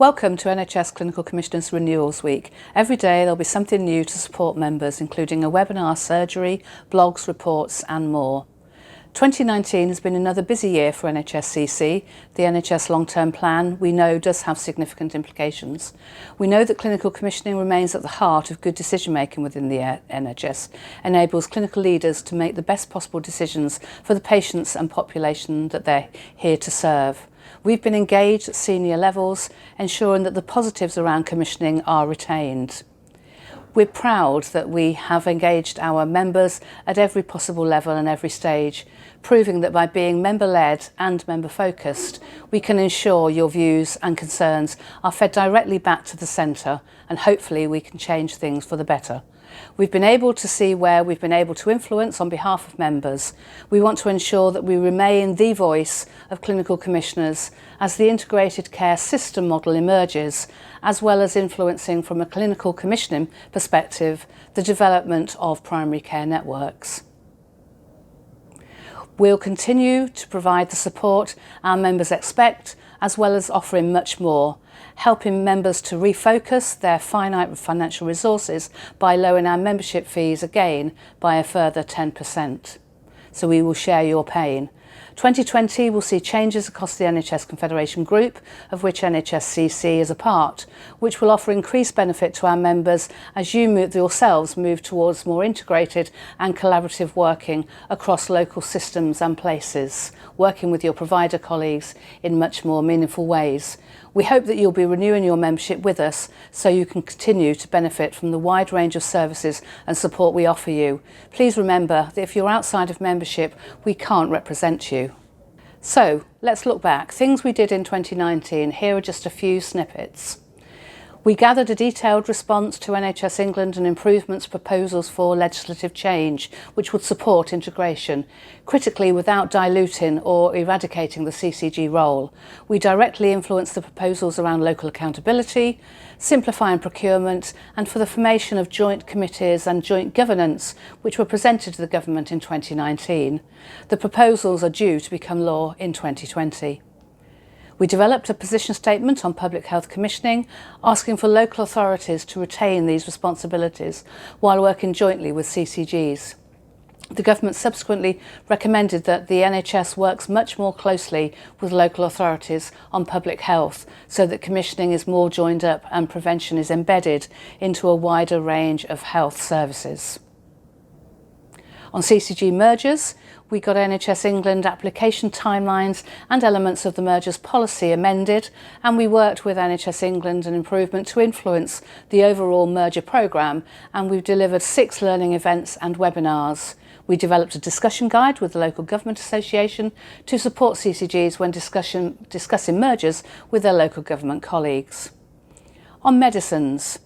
Welcome to NHS Clinical Commissioners Renewals Week. Every day there'll be something new to support members, including a webinar, surgery, blogs, reports and more. 2019 has been another busy year for NHSCC. The NHS long-term plan, we know, does have significant implications. We know that clinical commissioning remains at the heart of good decision-making within the NHS, enables clinical leaders to make the best possible decisions for the patients and population that they're here to serve. We've been engaged at senior levels, ensuring that the positives around commissioning are retained. We're proud that we have engaged our members at every possible level and every stage, proving that by being member-led and member-focused, we can ensure your views and concerns are fed directly back to the centre, and hopefully we can change things for the better. We've been able to see where we've been able to influence on behalf of members. We want to ensure that we remain the voice of clinical commissioners as the integrated care system model emerges, as well as influencing from a clinical commissioning perspective the development of primary care networks. We'll continue to provide the support our members expect, as well as offering much more, helping members to refocus their finite financial resources by lowering our membership fees again by a further 10%. So we will share your pain. 2020 will see changes across the NHS Confederation Group, of which NHSCC is a part, which will offer increased benefit to our members as you yourselves move towards more integrated and collaborative working across local systems and places, working with your provider colleagues in much more meaningful ways. We hope that you'll be renewing your membership with us so you can continue to benefit from the wide range of services and support we offer you. Please remember that if you're outside of membership, we can't represent you. So let's look back. Things we did in 2019. Here are just a few snippets. We gathered a detailed response to NHS England and improvements proposals for legislative change, which would support integration, critically without diluting or eradicating the CCG role. We directly influenced the proposals around local accountability, simplifying procurement, and for the formation of joint committees and joint governance, which were presented to the government in 2019. The proposals are due to become law in 2020. We developed a position statement on public health commissioning, asking for local authorities to retain these responsibilities while working jointly with CCGs. The government subsequently recommended that the NHS works much more closely with local authorities on public health so that commissioning is more joined up and prevention is embedded into a wider range of health services. On CCG mergers, we got NHS England application timelines and elements of the mergers policy amended, and we worked with NHS England and Improvement to influence the overall merger programme, and we've delivered 6 learning events and webinars. We developed a discussion guide with the Local Government Association to support CCGs when discussing mergers with their local government colleagues. On medicines,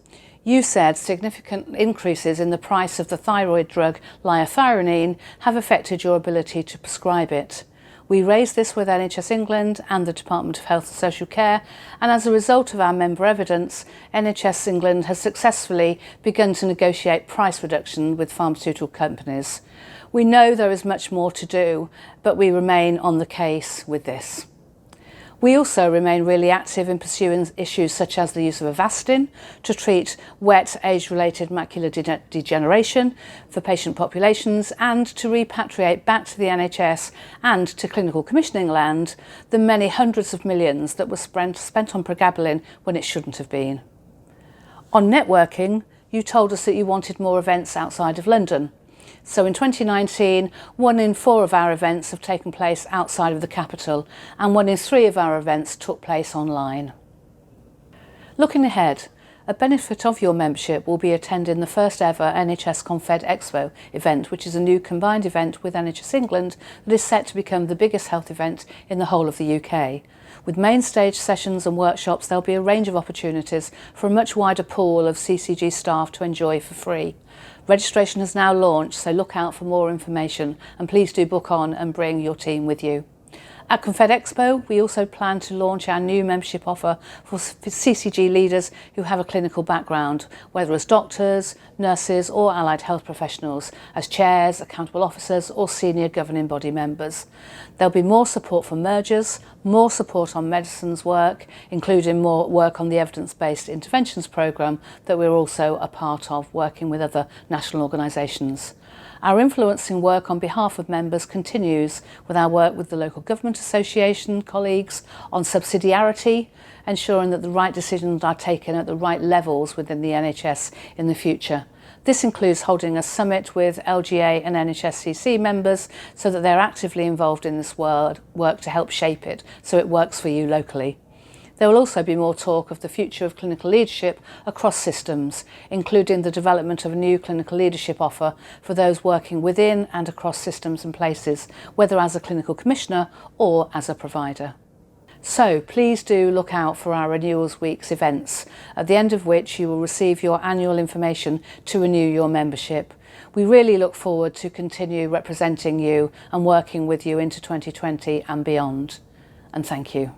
you said significant increases in the price of the thyroid drug liothyronine have affected your ability to prescribe it. We raised this with NHS England and the Department of Health and Social Care, and as a result of our member evidence, NHS England has successfully begun to negotiate price reduction with pharmaceutical companies. We know there is much more to do, but we remain on the case with this. We also remain really active in pursuing issues such as the use of Avastin to treat wet age-related macular degeneration for patient populations and to repatriate back to the NHS and to clinical commissioning land the many hundreds of millions that were spent on pregabalin when it shouldn't have been. On networking, you told us that you wanted more events outside of London. So in 2019, 1 in 4 of our events have taken place outside of the capital, and 1 in 3 of our events took place online. Looking ahead, a benefit of your membership will be attending the first ever NHS Confed Expo event, which is a new combined event with NHS England that is set to become the biggest health event in the whole of the UK. With main stage sessions and workshops, there'll be a range of opportunities for a much wider pool of CCG staff to enjoy for free. Registration has now launched, so look out for more information, and please do book on and bring your team with you. At Confed Expo, we also plan to launch our new membership offer for CCG leaders who have a clinical background, whether as doctors, nurses or allied health professionals, as chairs, accountable officers or senior governing body members. There'll be more support for mergers, more support on medicines work, including more work on the evidence-based interventions programme that we're also a part of, working with other national organisations. Our influencing work on behalf of members continues with our work with the Local Government Association colleagues on subsidiarity, ensuring that the right decisions are taken at the right levels within the NHS in the future. This includes holding a summit with LGA and NHSCC members so that they're actively involved in this work to help shape it so it works for you locally. There will also be more talk of the future of clinical leadership across systems, including the development of a new clinical leadership offer for those working within and across systems and places, whether as a clinical commissioner or as a provider. So please do look out for our Renewals Week's events, at the end of which you will receive your annual information to renew your membership. We really look forward to continue representing you and working with you into 2020 and beyond. And thank you.